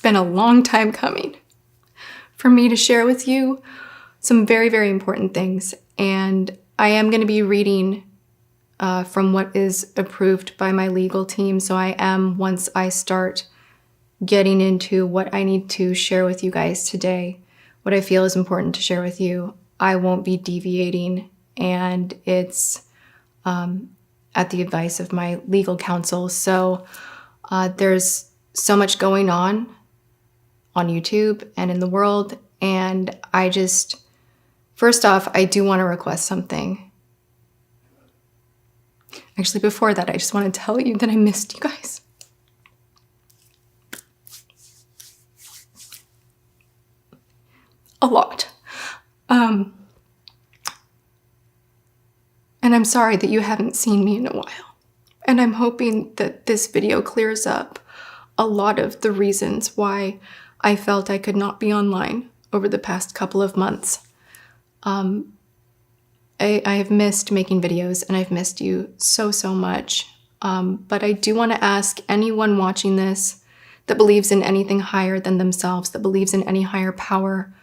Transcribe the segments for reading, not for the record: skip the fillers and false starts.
been a long time coming for me to share with you some very, very important things. And I am going to be reading from what is approved by my legal team. So I am, once I start getting into what I need to share with you guys today, what I feel is important to share with you, I won't be deviating. And it's at the advice of my legal counsel. So there's so much going on YouTube and in the world. And I just, first off, I do want to request something. Actually, before that, I just want to tell you that I missed you guys. A lot. And I'm sorry that you haven't seen me in a while. And I'm hoping that this video clears up a lot of the reasons why I felt I could not be online over the past couple of months. I have missed making videos, and I've missed you so, so much. But I do want to ask anyone watching this that believes in anything higher than themselves, that believes in any higher power,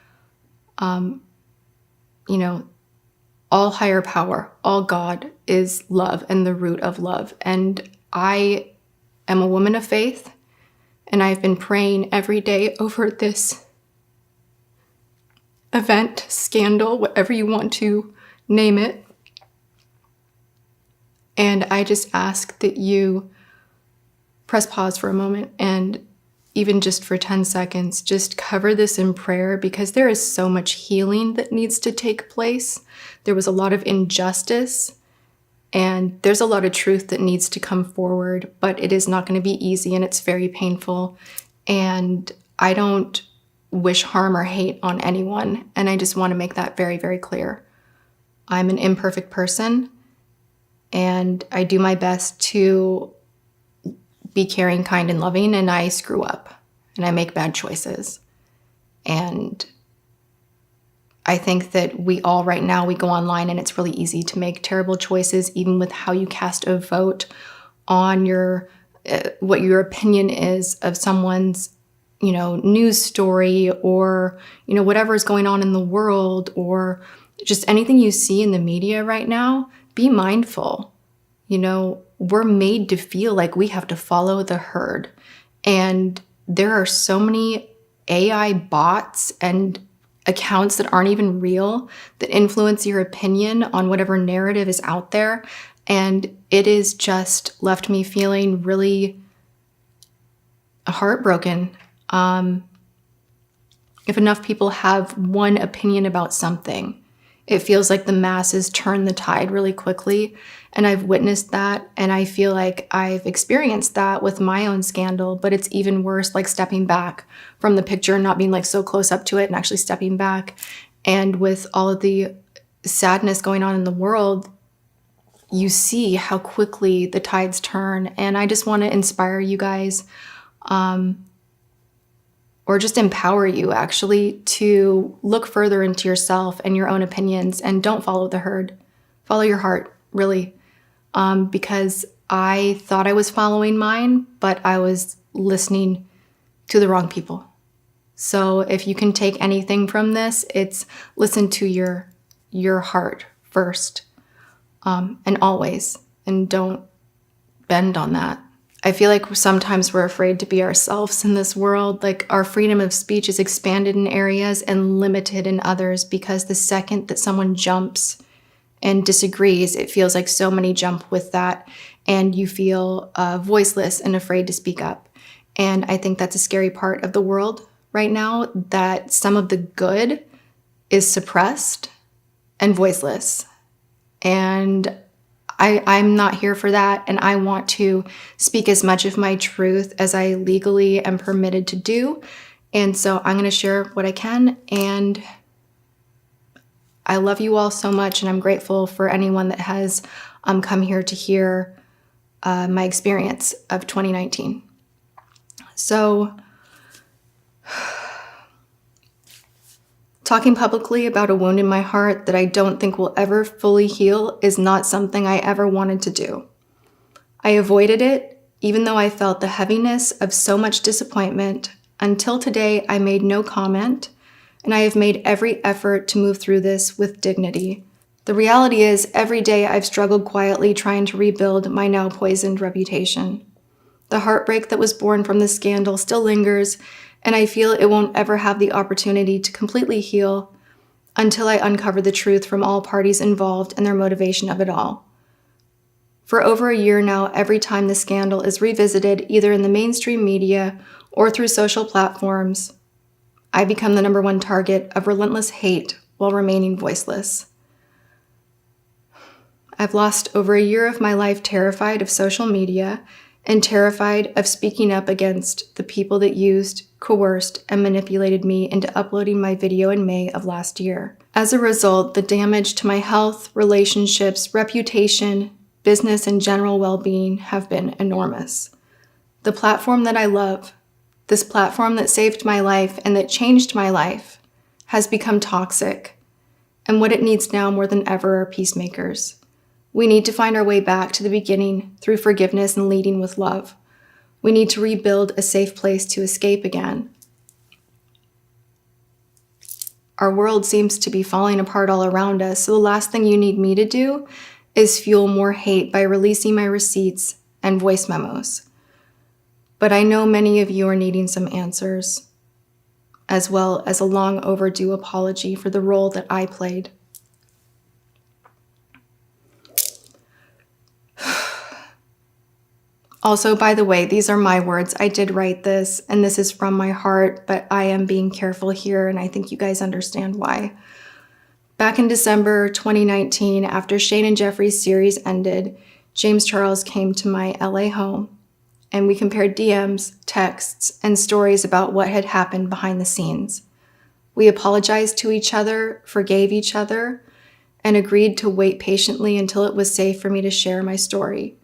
all higher power, all God is love and the root of love. And I am a woman of faith, and I've been praying every day over this event, scandal, whatever you want to name it. And I just ask that you press pause for a moment, and even just for 10 seconds, just cover this in prayer, because there is so much healing that needs to take place. There was a lot of injustice, and there's a lot of truth that needs to come forward, but it is not going to be easy, and it's very painful. And I don't wish harm or hate on anyone, and I just want to make that very, very clear. I'm an imperfect person, and I do my best to be caring, kind, and loving, and I screw up, and I make bad choices. And I think that we all right now, we go online, and it's really easy to make terrible choices, even with how you cast a vote on your what your opinion is of someone's news story, or whatever is going on in the world, or just anything you see in the media right now. Be mindful. We're made to feel like we have to follow the herd. And there are so many AI bots and accounts that aren't even real that influence your opinion on whatever narrative is out there. And it has just left me feeling really heartbroken. If enough people have one opinion about something, it feels like the masses turn the tide really quickly. And I've witnessed that, and I feel like I've experienced that with my own scandal, but it's even worse, like stepping back from the picture and not being like so close up to it, and actually stepping back. And with all of the sadness going on in the world, you see how quickly the tides turn. And I just want to inspire you guys, or just empower you actually, to look further into yourself and your own opinions, and don't follow the herd. Follow your heart, really. Because I thought I was following mine, but I was listening to the wrong people. So if you can take anything from this, it's listen to your heart first, and always, and don't bend on that. I feel like sometimes we're afraid to be ourselves in this world. Like, our freedom of speech is expanded in areas and limited in others, because the second that someone jumps and disagrees, it feels like so many jump with that, and you feel voiceless and afraid to speak up. And I think that's a scary part of the world right now, that some of the good is suppressed and voiceless. And I'm not here for that, and I want to speak as much of my truth as I legally am permitted to do. And so I'm going to share what I can, and I love you all so much, and I'm grateful for anyone that has come here to hear my experience of 2019. So, talking publicly about a wound in my heart that I don't think will ever fully heal is not something I ever wanted to do. I avoided it, even though I felt the heaviness of so much disappointment, Until today, I made no comment, and I have made every effort to move through this with dignity. The reality is, every day I've struggled quietly trying to rebuild my now poisoned reputation. The heartbreak that was born from this scandal still lingers, and I feel it won't ever have the opportunity to completely heal until I uncover the truth from all parties involved and their motivation of it all. For over a year now, every time the scandal is revisited, either in the mainstream media or through social platforms, I become the number one target of relentless hate while remaining voiceless. I've lost over a year of my life terrified of social media and terrified of speaking up against the people that used, coerced, and manipulated me into uploading my video in May of last year. As a result, the damage to my health, relationships, reputation, business, and general well-being have been enormous. The platform that I love, this platform that saved my life and that changed my life, has become toxic, and what it needs now more than ever are peacemakers. We need to find our way back to the beginning through forgiveness and leading with love. We need to rebuild a safe place to escape again. Our world seems to be falling apart all around us, so the last thing you need me to do is fuel more hate by releasing my receipts and voice memos. But I know many of you are needing some answers, as well as a long overdue apology for the role that I played. Also, by the way, these are my words. I did write this, and this is from my heart, but I am being careful here, and I think you guys understand why. Back in December 2019, after Shane and Jeffrey's series ended, James Charles came to my LA home, and we compared DMs, texts, and stories about what had happened behind the scenes. We apologized to each other, forgave each other, and agreed to wait patiently until it was safe for me to share my story.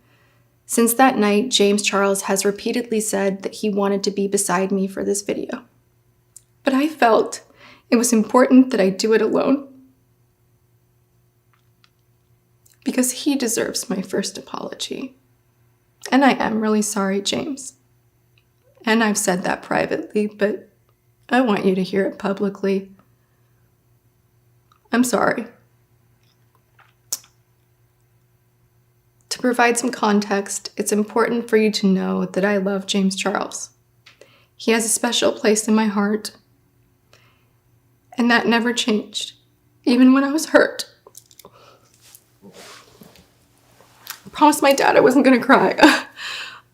Since that night, James Charles has repeatedly said that he wanted to be beside me for this video. But I felt it was important that I do it alone, because he deserves my first apology. And I am really sorry, James. And I've said that privately, but I want you to hear it publicly. I'm sorry. To provide some context, it's important for you to know that I love James Charles. He has a special place in my heart, and that never changed, even when I was hurt. I promised my dad I wasn't going to cry.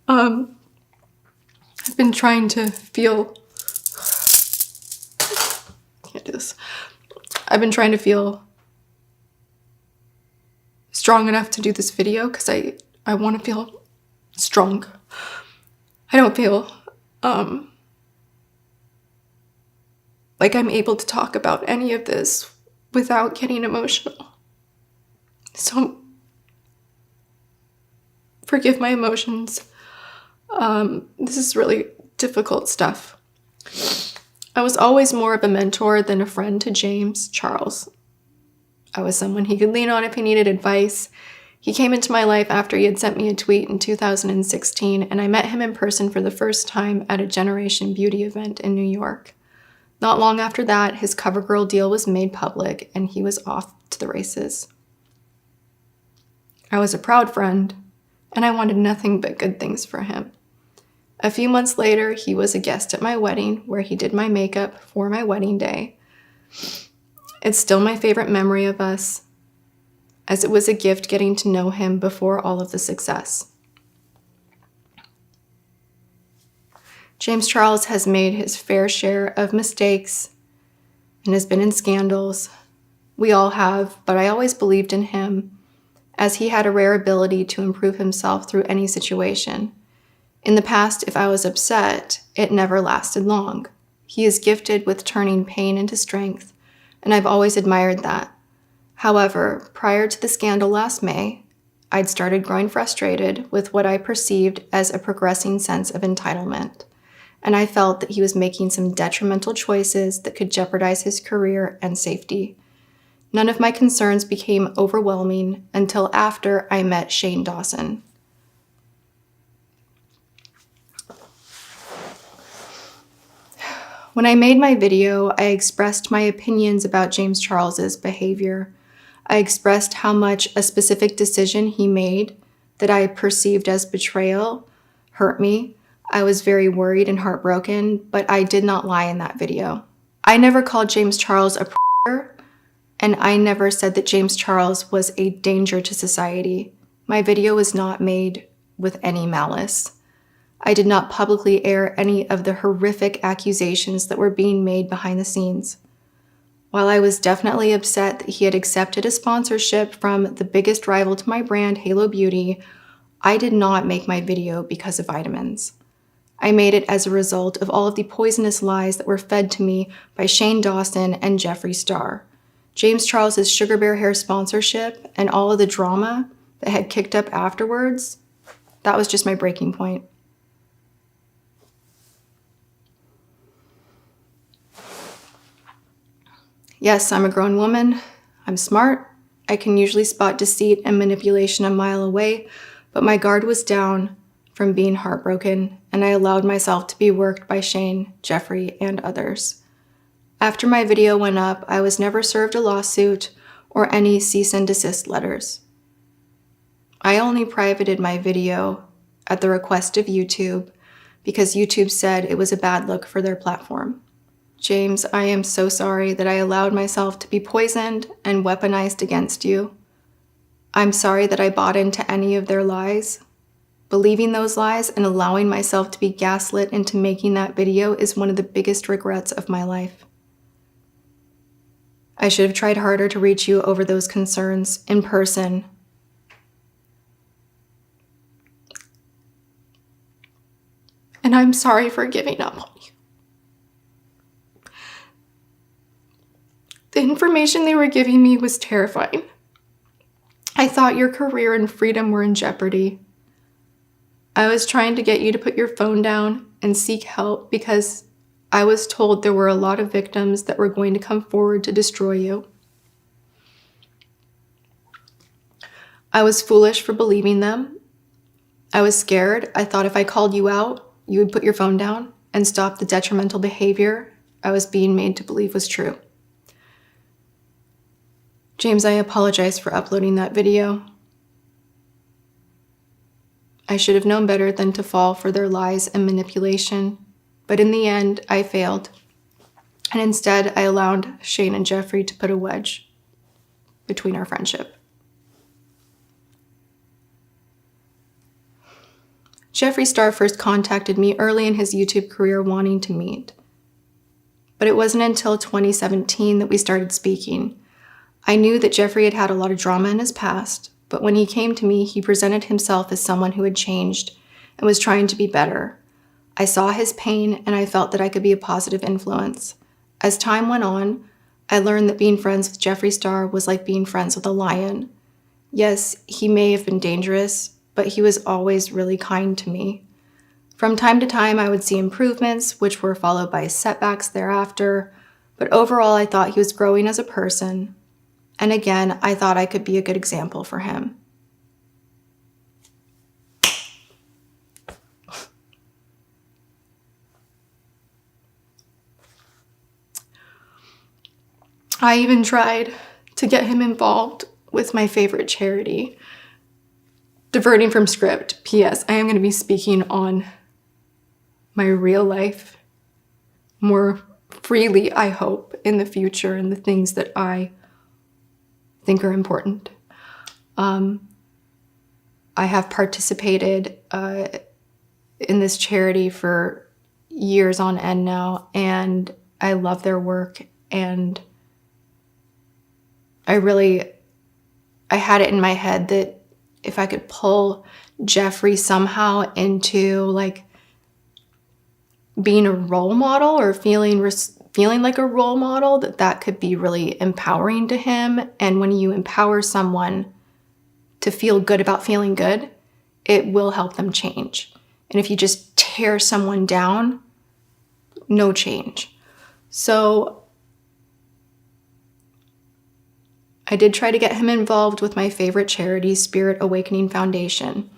I've been trying to feel... Can't do this. I've been trying to feel strong enough to do this video because I want to feel strong. I don't feel like I'm able to talk about any of this without getting emotional. So forgive my emotions. This is really difficult stuff. I was always more of a mentor than a friend to James Charles. I was someone he could lean on if he needed advice. He came into my life after he had sent me a tweet in 2016, and I met him in person for the first time at a Generation Beauty event in New York. Not long after that, his CoverGirl deal was made public, and he was off to the races. I was a proud friend, and I wanted nothing but good things for him. A few months later, he was a guest at my wedding, where he did my makeup for my wedding day. It's still my favorite memory of us, as it was a gift getting to know him before all of the success. James Charles has made his fair share of mistakes and has been in scandals. We all have, but I always believed in him, as he had a rare ability to improve himself through any situation. In the past, if I was upset, it never lasted long. He is gifted with turning pain into strength, and I've always admired that. However, prior to the scandal last May, I'd started growing frustrated with what I perceived as a progressing sense of entitlement, and I felt that he was making some detrimental choices that could jeopardize his career and safety. None of my concerns became overwhelming until after I met Shane Dawson. When I made my video, I expressed my opinions about James Charles's behavior. I expressed how much a specific decision he made that I perceived as betrayal hurt me. I was very worried and heartbroken, but I did not lie in that video. I never called James Charles a predator, and I never said that James Charles was a danger to society. My video was not made with any malice. I did not publicly air any of the horrific accusations that were being made behind the scenes. While I was definitely upset that he had accepted a sponsorship from the biggest rival to my brand, Halo Beauty, I did not make my video because of vitamins. I made it as a result of all of the poisonous lies that were fed to me by Shane Dawson and Jeffree Star. James Charles's Sugar Bear Hair sponsorship and all of the drama that had kicked up afterwards, that was just my breaking point. Yes, I'm a grown woman. I'm smart. I can usually spot deceit and manipulation a mile away, but my guard was down from being heartbroken, and I allowed myself to be worked by Shane, Jeffree, and others. After my video went up, I was never served a lawsuit or any cease and desist letters. I only privated my video at the request of YouTube because YouTube said it was a bad look for their platform. James, I am so sorry that I allowed myself to be poisoned and weaponized against you. I'm sorry that I bought into any of their lies. Believing those lies and allowing myself to be gaslit into making that video is one of the biggest regrets of my life. I should have tried harder to reach you over those concerns in person. And I'm sorry for giving up on you. The information they were giving me was terrifying. I thought your career and freedom were in jeopardy. I was trying to get you to put your phone down and seek help because I was told there were a lot of victims that were going to come forward to destroy you. I was foolish for believing them. I was scared. I thought if I called you out, you would put your phone down and stop the detrimental behavior I was being made to believe was true. James, I apologize for uploading that video. I should have known better than to fall for their lies and manipulation, but in the end, I failed. And instead, I allowed Shane and Jeffree to put a wedge between our friendship. Jeffree Star first contacted me early in his YouTube career wanting to meet. But it wasn't until 2017 that we started speaking. I knew that Jeffree had had a lot of drama in his past, but when he came to me, he presented himself as someone who had changed and was trying to be better. I saw his pain and I felt that I could be a positive influence. As time went on, I learned that being friends with Jeffree Star was like being friends with a lion. Yes, he may have been dangerous, but he was always really kind to me. From time to time, I would see improvements, which were followed by setbacks thereafter, but overall, I thought he was growing as a person. And again, I thought I could be a good example for him. I even tried to get him involved with my favorite charity. Diverting from script, P.S. I am going to be speaking on my real life more freely, I hope, in the future and the things that I think are important. I have participated in this charity for years on end now, and I love their work, and I had it in my head that if I could pull Jeffree somehow into like being a role model or feeling like a role model, that could be really empowering to him. And when you empower someone to feel good about feeling good, it will help them change. And if you just tear someone down, no change. So I did try to get him involved with my favorite charity, Spirit Awakening Foundation,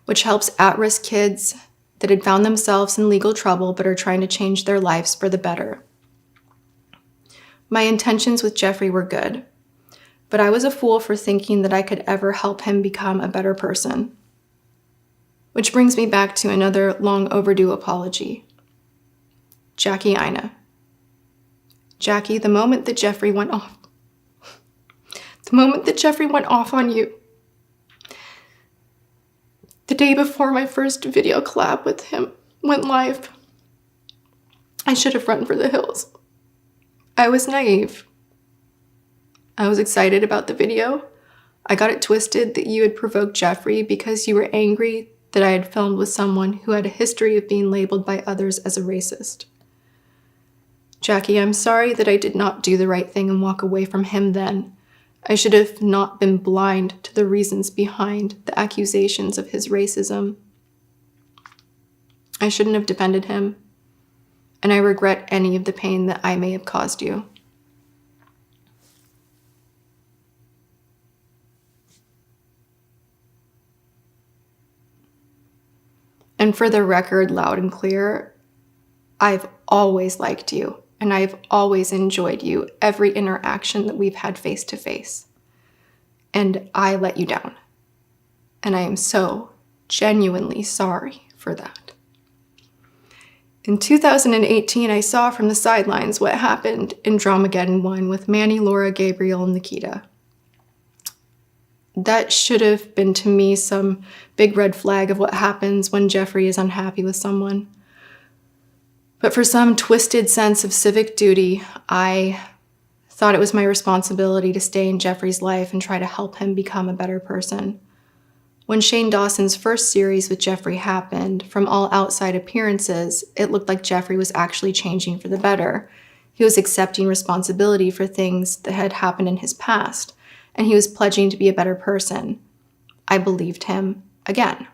which helps at-risk kids that had found themselves in legal trouble but are trying to change their lives for the better. My intentions with Jeffrey were good, but I was a fool for thinking that I could ever help him become a better person. Which brings me back to another long overdue apology. Jackie Ina. Jackie, the moment that Jeffrey went off on you, the day before my first video collab with him went live, I should have run for the hills. I was naive. I was excited about the video. I got it twisted that you had provoked Jeffrey because you were angry that I had filmed with someone who had a history of being labeled by others as a racist. Jackie, I'm sorry that I did not do the right thing and walk away from him then. I should have not been blind to the reasons behind the accusations of his racism. I shouldn't have defended him, and I regret any of the pain that I may have caused you. And for the record, loud and clear, I've always liked you, and I've always enjoyed you, every interaction that we've had face to face. And I let you down. And I am so genuinely sorry for that. In 2018, I saw from the sidelines what happened in Dramageddon 1 with Manny, Laura, Gabriel, and Nikita. That should have been to me some big red flag of what happens when Jeffrey is unhappy with someone. But for some twisted sense of civic duty, I thought it was my responsibility to stay in Jeffrey's life and try to help him become a better person. When Shane Dawson's first series with Jeffrey happened, from all outside appearances, it looked like Jeffrey was actually changing for the better. He was accepting responsibility for things that had happened in his past, and he was pledging to be a better person. I believed him again.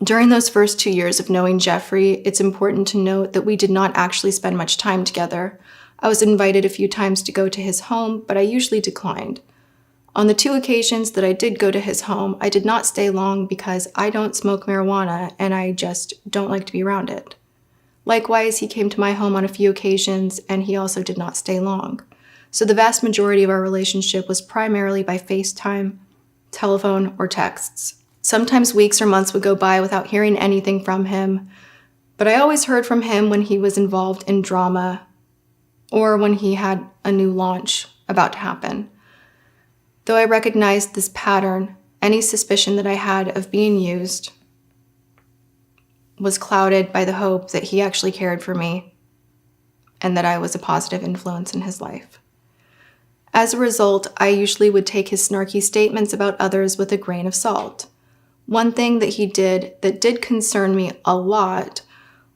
During those first 2 years of knowing Jeffrey, it's important to note that we did not actually spend much time together. I was invited a few times to go to his home, but I usually declined. On the 2 occasions that I did go to his home, I did not stay long because I don't smoke marijuana and I just don't like to be around it. Likewise, he came to my home on a few occasions and he also did not stay long. So the vast majority of our relationship was primarily by FaceTime, telephone, or texts. Sometimes weeks or months would go by without hearing anything from him, but I always heard from him when he was involved in drama or when he had a new launch about to happen. Though I recognized this pattern, any suspicion that I had of being used was clouded by the hope that he actually cared for me and that I was a positive influence in his life. As a result, I usually would take his snarky statements about others with a grain of salt. One thing that he did that did concern me a lot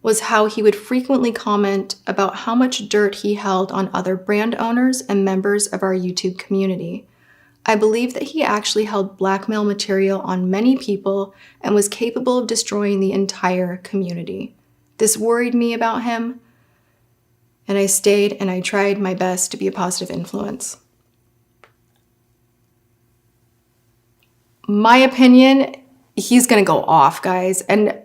was how he would frequently comment about how much dirt he held on other brand owners and members of our YouTube community. I believe that he actually held blackmail material on many people and was capable of destroying the entire community. This worried me about him, and I stayed and I tried my best to be a positive influence. My opinion, he's gonna go off, guys, and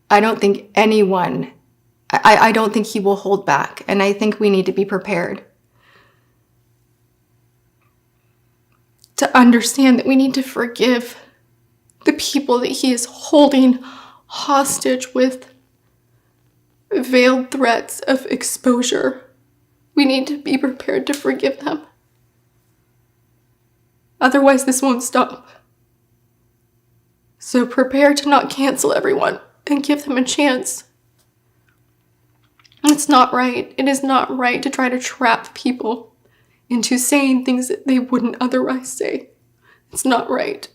I don't think I don't think he will hold back, and I think we need to be prepared to understand that we need to forgive the people that he is holding hostage with veiled threats of exposure. We need to be prepared to forgive them. Otherwise, this won't stop. So prepare to not cancel everyone and give them a chance. It's not right. It is not right to try to trap people into saying things that they wouldn't otherwise say. It's not right.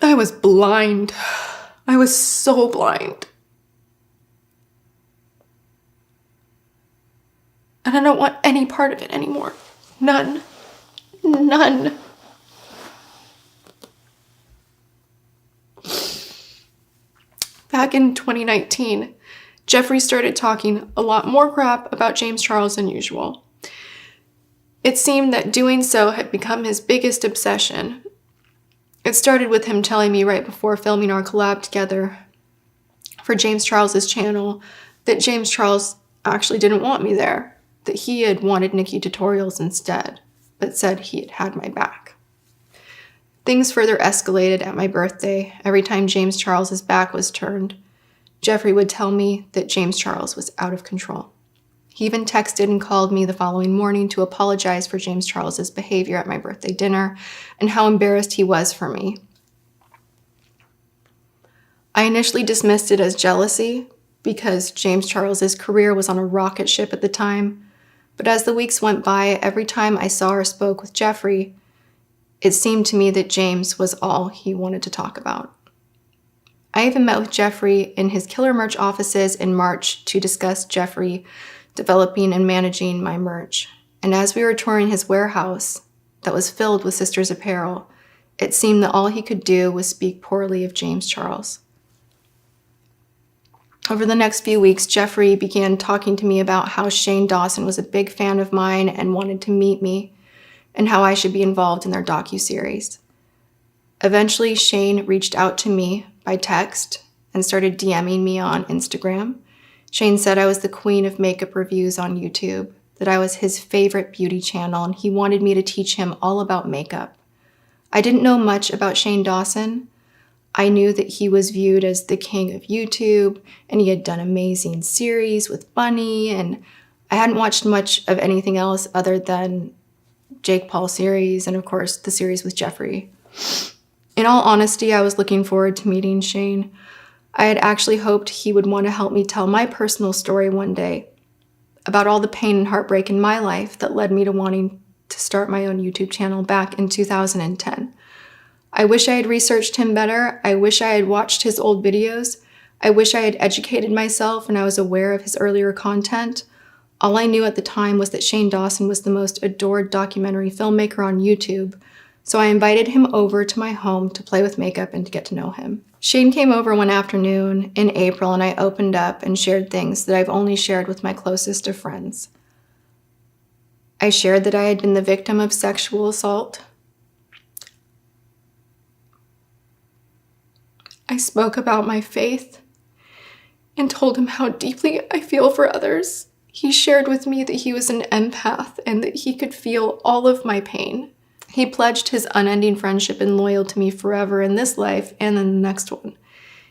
I was blind. I was so blind. And I don't want any part of it anymore. None. None. Back in 2019, Jeffrey started talking a lot more crap about James Charles than usual. It seemed that doing so had become his biggest obsession. It started with him telling me right before filming our collab together for James Charles's channel that James Charles actually didn't want me there, that he had wanted Nikki tutorials instead, but said he had had my back. Things further escalated at my birthday. Every time James Charles's back was turned, Jeffrey would tell me that James Charles was out of control. He even texted and called me the following morning to apologize for James Charles's behavior at my birthday dinner and how embarrassed he was for me. I initially dismissed it as jealousy because James Charles's career was on a rocket ship at the time, but as the weeks went by, every time I saw or spoke with Jeffrey, it seemed to me that James was all he wanted to talk about. I even met with Jeffrey in his Killer Merch offices in March to discuss Jeffrey developing and managing my merch. And as we were touring his warehouse that was filled with sisters' apparel, it seemed that all he could do was speak poorly of James Charles. Over the next few weeks, Jeffrey began talking to me about how Shane Dawson was a big fan of mine and wanted to meet me, and how I should be involved in their docuseries. Eventually, Shane reached out to me by text and started DMing me on Instagram. Shane said I was the queen of makeup reviews on YouTube, that I was his favorite beauty channel, and he wanted me to teach him all about makeup. I didn't know much about Shane Dawson. I knew that he was viewed as the king of YouTube, and he had done amazing series with Bunny, and I hadn't watched much of anything else other than Jake Paul series and, of course, the series with Jeffrey. In all honesty, I was looking forward to meeting Shane. I had actually hoped he would want to help me tell my personal story one day about all the pain and heartbreak in my life that led me to wanting to start my own YouTube channel back in 2010. I wish I had researched him better. I wish I had watched his old videos. I wish I had educated myself and I was aware of his earlier content. All I knew at the time was that Shane Dawson was the most adored documentary filmmaker on YouTube, so I invited him over to my home to play with makeup and to get to know him. Shane came over one afternoon in April and I opened up and shared things that I've only shared with my closest of friends. I shared that I had been the victim of sexual assault. I spoke about my faith and told him how deeply I feel for others. He shared with me that he was an empath and that he could feel all of my pain. He pledged his unending friendship and loyalty to me forever in this life and in the next one.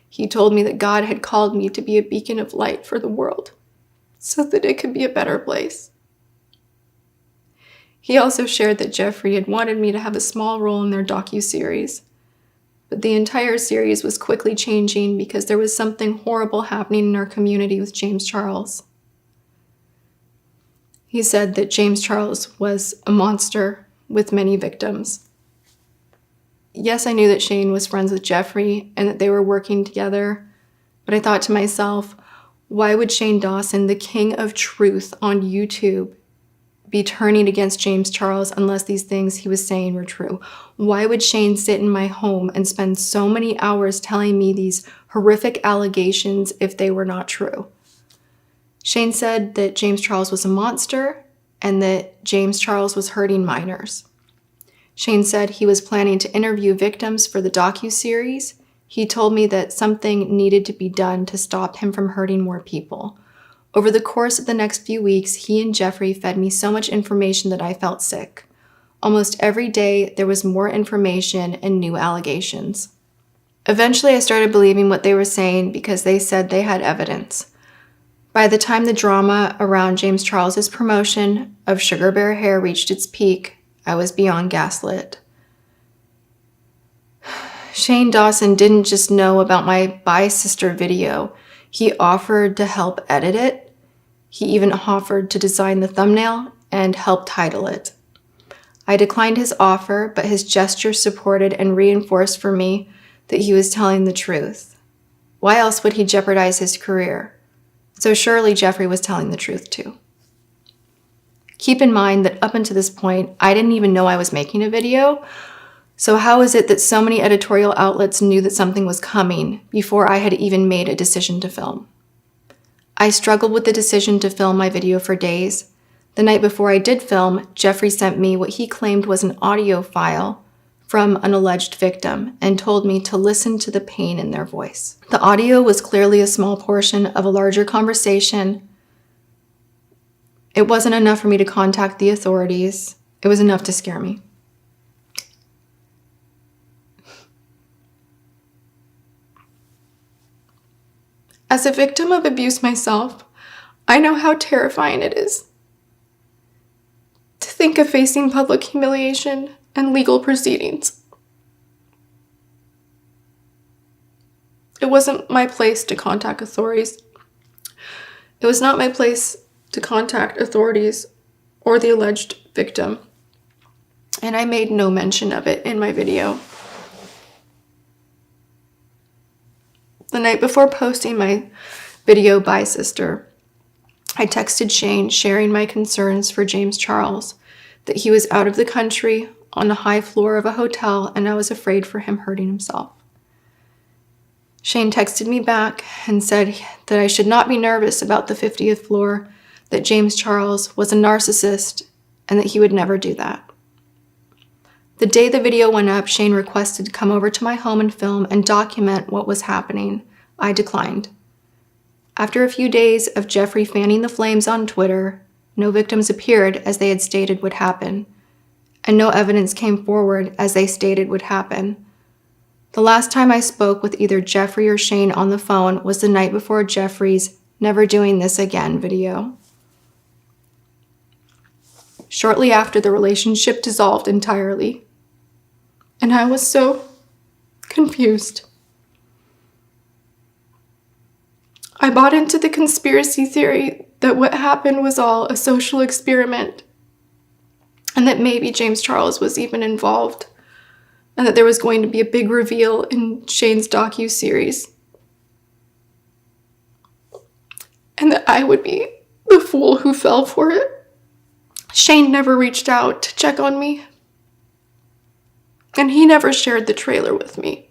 He told me that God had called me to be a beacon of light for the world so that it could be a better place. He also shared that Jeffrey had wanted me to have a small role in their docuseries, but the entire series was quickly changing because there was something horrible happening in our community with James Charles. He said that James Charles was a monster with many victims. Yes, I knew that Shane was friends with Jeffrey and that they were working together, but I thought to myself, why would Shane Dawson, the king of truth on YouTube, be turning against James Charles unless these things he was saying were true? Why would Shane sit in my home and spend so many hours telling me these horrific allegations if they were not true? Shane said that James Charles was a monster and that James Charles was hurting minors. Shane said he was planning to interview victims for the docuseries. He told me that something needed to be done to stop him from hurting more people. Over the course of the next few weeks, he and Jeffrey fed me so much information that I felt sick. Almost every day, there was more information and new allegations. Eventually, I started believing what they were saying because they said they had evidence. By the time the drama around James Charles's promotion of Sugar Bear hair reached its peak, I was beyond gaslit. Shane Dawson didn't just know about my Bye Sister video. He offered to help edit it. He even offered to design the thumbnail and help title it. I declined his offer, but his gesture supported and reinforced for me that he was telling the truth. Why else would he jeopardize his career? So surely Jeffrey was telling the truth too. Keep in mind that up until this point, I didn't even know I was making a video. So how is it that so many editorial outlets knew that something was coming before I had even made a decision to film? I struggled with the decision to film my video for days. The night before I did film, Jeffrey sent me what he claimed was an audio file from an alleged victim and told me to listen to the pain in their voice. The audio was clearly a small portion of a larger conversation. It wasn't enough for me to contact the authorities. It was enough to scare me. As a victim of abuse myself, I know how terrifying it is to think of facing public humiliation and legal proceedings. It wasn't my place to contact authorities. It was not my place to contact authorities or the alleged victim, and I made no mention of it in my video. The night before posting my video, Bye Sister, I texted Shane sharing my concerns for James Charles, that he was out of the country on the high floor of a hotel and I was afraid for him hurting himself. Shane texted me back and said that I should not be nervous about the 50th floor, that James Charles was a narcissist and that he would never do that. The day the video went up, Shane requested to come over to my home and film and document what was happening. I declined. After a few days of Jeffrey fanning the flames on Twitter, no victims appeared as they had stated would happen, and no evidence came forward as they stated would happen. The last time I spoke with either Jeffrey or Shane on the phone was the night before Jeffrey's "Never Doing This Again" video. Shortly after, the relationship dissolved entirely, and I was so confused. I bought into the conspiracy theory that what happened was all a social experiment, and that maybe James Charles was even involved, and that there was going to be a big reveal in Shane's docu-series, and that I would be the fool who fell for it. Shane never reached out to check on me, and he never shared the trailer with me.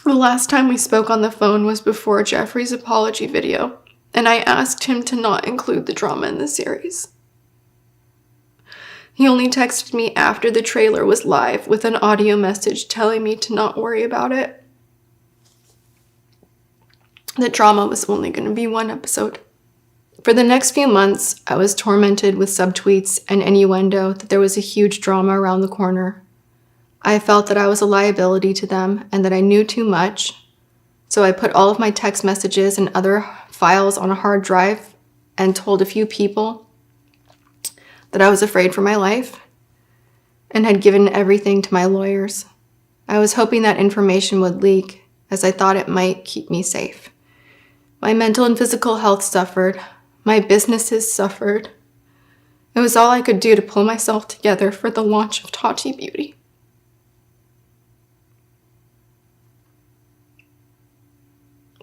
The last time we spoke on the phone was before Jeffrey's apology video, and I asked him to not include the drama in the series. He only texted me after the trailer was live with an audio message telling me to not worry about it. The drama was only going to be one episode. For the next few months, I was tormented with subtweets and innuendo that there was a huge drama around the corner. I felt that I was a liability to them and that I knew too much, so I put all of my text messages and other files on a hard drive and told a few people that I was afraid for my life and had given everything to my lawyers. I was hoping that information would leak, as I thought it might keep me safe. My mental and physical health suffered. My businesses suffered. It was all I could do to pull myself together for the launch of Tati Beauty.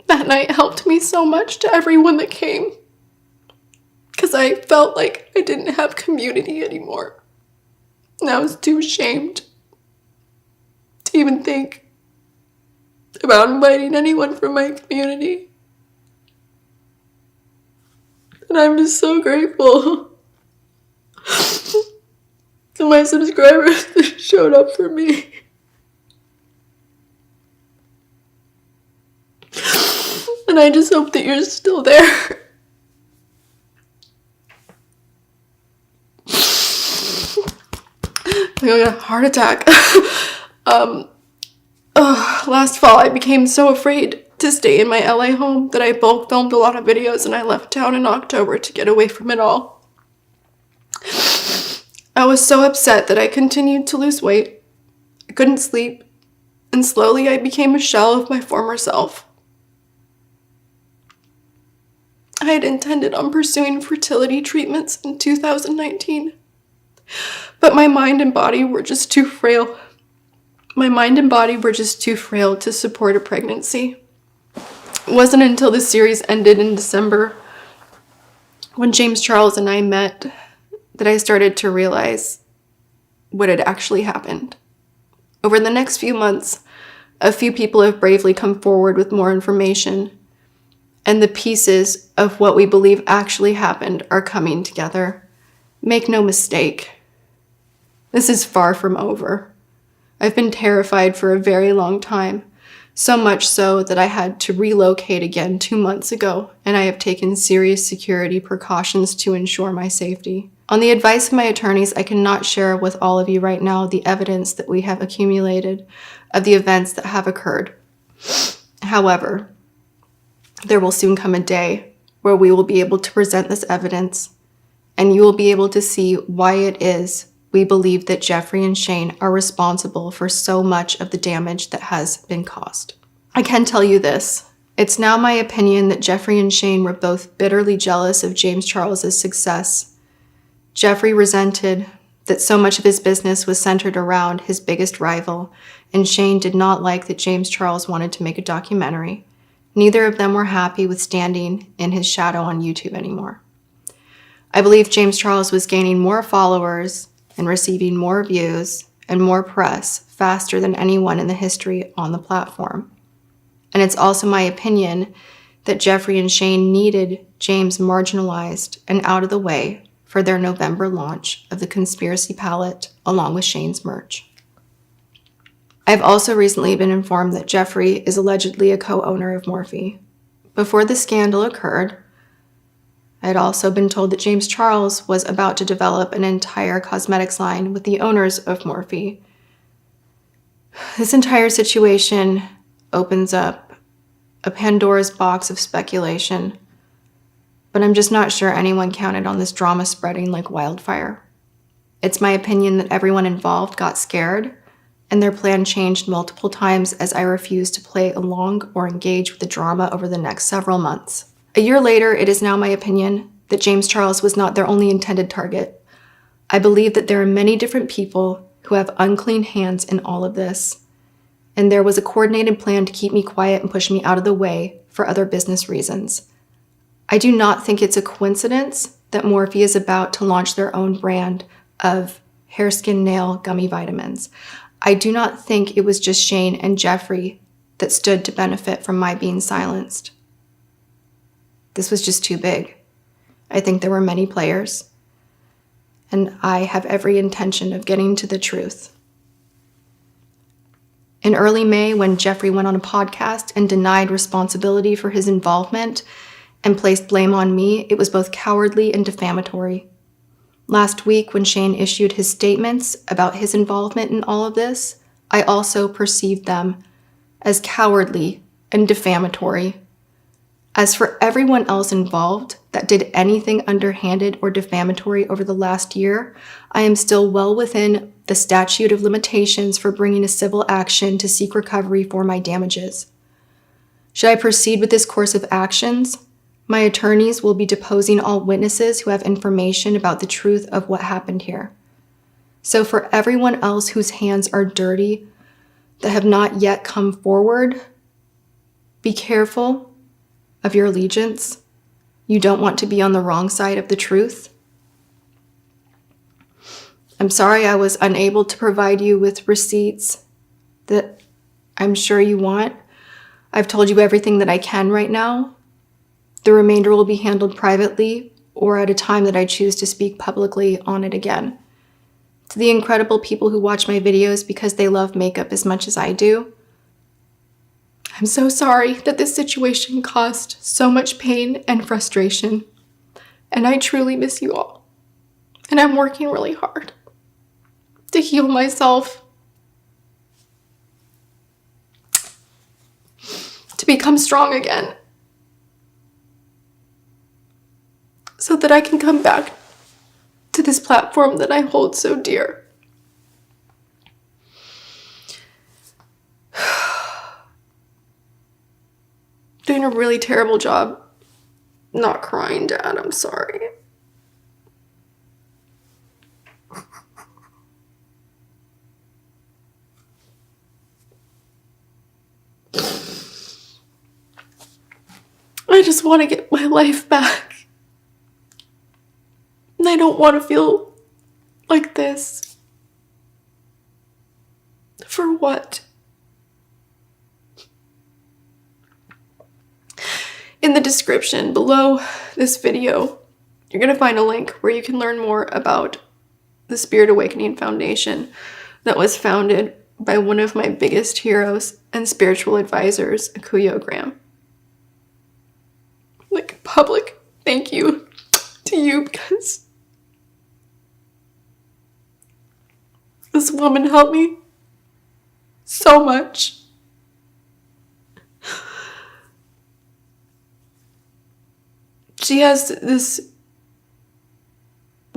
That night helped me so much to everyone that came, because I felt like I didn't have community anymore, and I was too ashamed to even think about inviting anyone from my community. And I'm just so grateful to my subscribers that showed up for me. And I just hope that you're still there. I got a heart attack. Last fall, I became so afraid to stay in my LA home that I bulk filmed a lot of videos and I left town in October to get away from it all. I was so upset that I continued to lose weight. I couldn't sleep, and slowly I became a shell of my former self. I had intended on pursuing fertility treatments in 2019, but my mind and body were just too frail. My mind and body were just too frail to support a pregnancy. It wasn't until the series ended in December, when James Charles and I met, that I started to realize what had actually happened. Over the next few months, A few people have bravely come forward with more information, and the pieces of what we believe actually happened are coming together. Make no mistake, this is far from over. I've been terrified for a very long time, so much so that I had to relocate again 2 months ago, and I have taken serious security precautions to ensure my safety. On the advice of my attorneys, I cannot share with all of you right now the evidence that we have accumulated of the events that have occurred. However, there will soon come a day where we will be able to present this evidence, and you will be able to see why it is we believe that Jeffrey and Shane are responsible for so much of the damage that has been caused. I can tell you this. It's now my opinion that Jeffrey and Shane were both bitterly jealous of James Charles's success. Jeffrey resented that so much of his business was centered around his biggest rival, and Shane did not like that James Charles wanted to make a documentary. Neither of them were happy with standing in his shadow on YouTube anymore. I believe James Charles was gaining more followers and receiving more views and more press faster than anyone in the history on the platform. And it's also my opinion that Jeffrey and Shane needed James marginalized and out of the way for their November launch of the Conspiracy Palette along with Shane's merch. I've also recently been informed that Jeffrey is allegedly a co-owner of Morphe. Before the scandal occurred, I had also been told that James Charles was about to develop an entire cosmetics line with the owners of Morphe. This entire situation opens up a Pandora's box of speculation, but I'm just not sure anyone counted on this drama spreading like wildfire. It's my opinion that everyone involved got scared, and their plan changed multiple times as I refused to play along or engage with the drama over the next several months. A year later, it is now my opinion that James Charles was not their only intended target. I believe that there are many different people who have unclean hands in all of this, and there was a coordinated plan to keep me quiet and push me out of the way for other business reasons. I do not think it's a coincidence that Morphe is about to launch their own brand of hair, skin, nail gummy vitamins. I do not think it was just Shane and Jeffrey that stood to benefit from my being silenced. This was just too big. I think there were many players, and I have every intention of getting to the truth. In early May, when Jeffrey went on a podcast and denied responsibility for his involvement and placed blame on me, it was both cowardly and defamatory. Last week, when Shane issued his statements about his involvement in all of this, I also perceived them as cowardly and defamatory. As for everyone else involved that did anything underhanded or defamatory over the last year, I am still well within the statute of limitations for bringing a civil action to seek recovery for my damages. Should I proceed with this course of actions, my attorneys will be deposing all witnesses who have information about the truth of what happened here. So for everyone else whose hands are dirty that have not yet come forward, be careful of your allegiance. You don't want to be on the wrong side of the truth. I'm sorry I was unable to provide you with receipts that I'm sure you want. I've told you everything that I can right now. The remainder will be handled privately or at a time that I choose to speak publicly on it again. To the incredible people who watch my videos because they love makeup as much as I do, I'm so sorry that this situation caused so much pain and frustration, and I truly miss you all. And I'm working really hard to heal myself, to become strong again, so that I can come back to this platform that I hold so dear. Doing a really terrible job not crying, Dad. I'm sorry. I just want to get my life back. And I don't want to feel like this. For what? In the description below this video, you're going to find a link where you can learn more about the Spirit Awakening Foundation that was founded by one of my biggest heroes and spiritual advisors, Akuyo Graham. Like, public thank you to you, because this woman helped me so much. She has this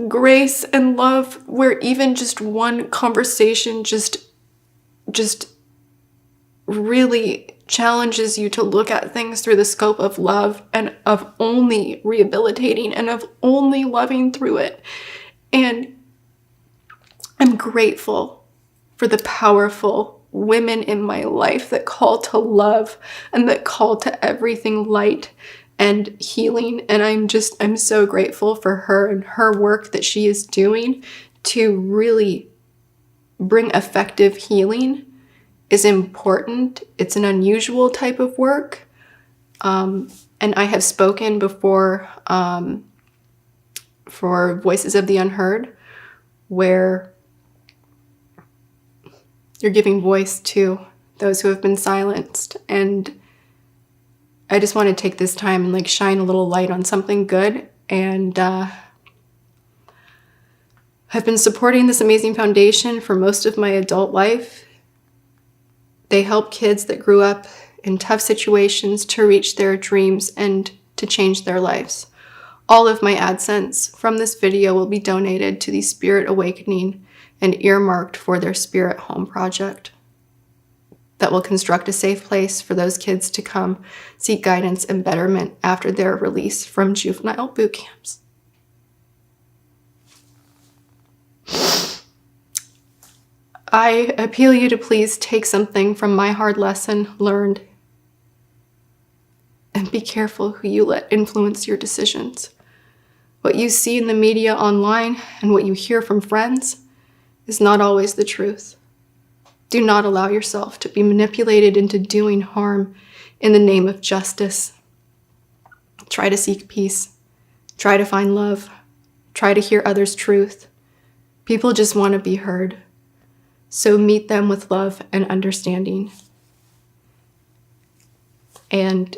grace and love where even just one conversation just really challenges you to look at things through the scope of love and of only rehabilitating and of only loving through it. And I'm grateful for the powerful women in my life that call to love and that call to everything light and healing. And I'm so grateful for her and her work that she is doing to really bring effective healing is important. It's an unusual type of work. And I have spoken before for Voices of the Unheard, where you're giving voice to those who have been silenced. And I just want to take this time and like shine a little light on something good. And I've been supporting this amazing foundation for most of my adult life. They help kids that grew up in tough situations to reach their dreams and to change their lives. All of my AdSense from this video will be donated to the Spirit Awakening and earmarked for their Spirit Home project that will construct a safe place for those kids to come seek guidance and betterment after their release from juvenile boot camps. I appeal you to please take something from my hard lesson learned and be careful who you let influence your decisions. What you see in the media online and what you hear from friends is not always the truth. Do not allow yourself to be manipulated into doing harm in the name of justice. Try to seek peace. Try to find love. Try to hear others' truth. People just want to be heard. So meet them with love and understanding. And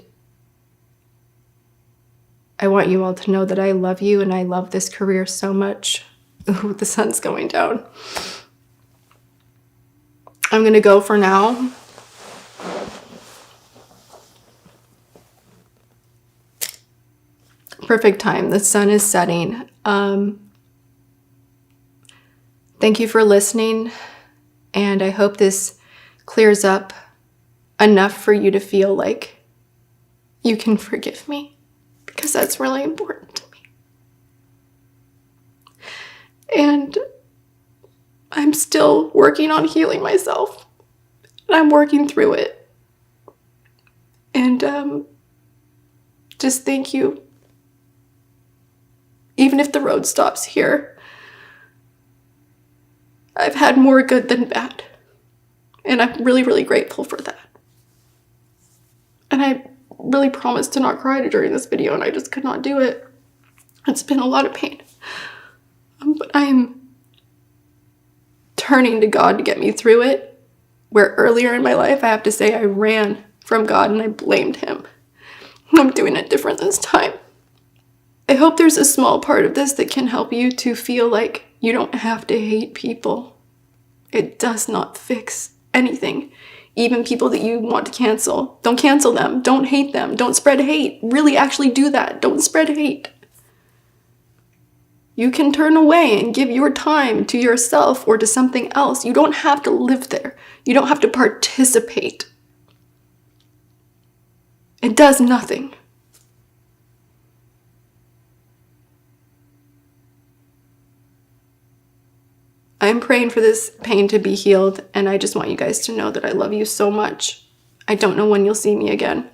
I want you all to know that I love you and I love this career so much. Ooh, the sun's going down. I'm going to go for now. Perfect time. The sun is setting. Thank you for listening. And I hope this clears up enough for you to feel like you can forgive me, because that's really important to me. And I'm still working on healing myself. And I'm working through it. And just thank you. Even if the road stops here, I've had more good than bad. And I'm really, really grateful for that. And I really promised to not cry during this video, and I just could not do it. It's been a lot of pain. But I'm turning to God to get me through it, where earlier in my life, I have to say, I ran from God and I blamed him. I'm doing it different this time. I hope there's a small part of this that can help you to feel like you don't have to hate people. It does not fix anything. Even people that you want to cancel. Don't cancel them. Don't hate them. Don't spread hate. Really actually do that. Don't spread hate. You can turn away and give your time to yourself or to something else. You don't have to live there. You don't have to participate. It does nothing. I'm praying for this pain to be healed, and I just want you guys to know that I love you so much. I don't know when you'll see me again.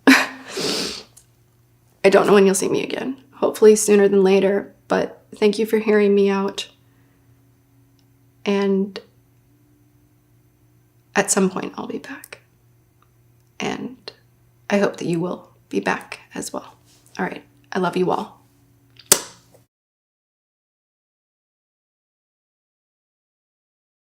I don't know when you'll see me again. Hopefully sooner than later, but thank you for hearing me out. And at some point I'll be back. And I hope that you will be back as well. All right. I love you all.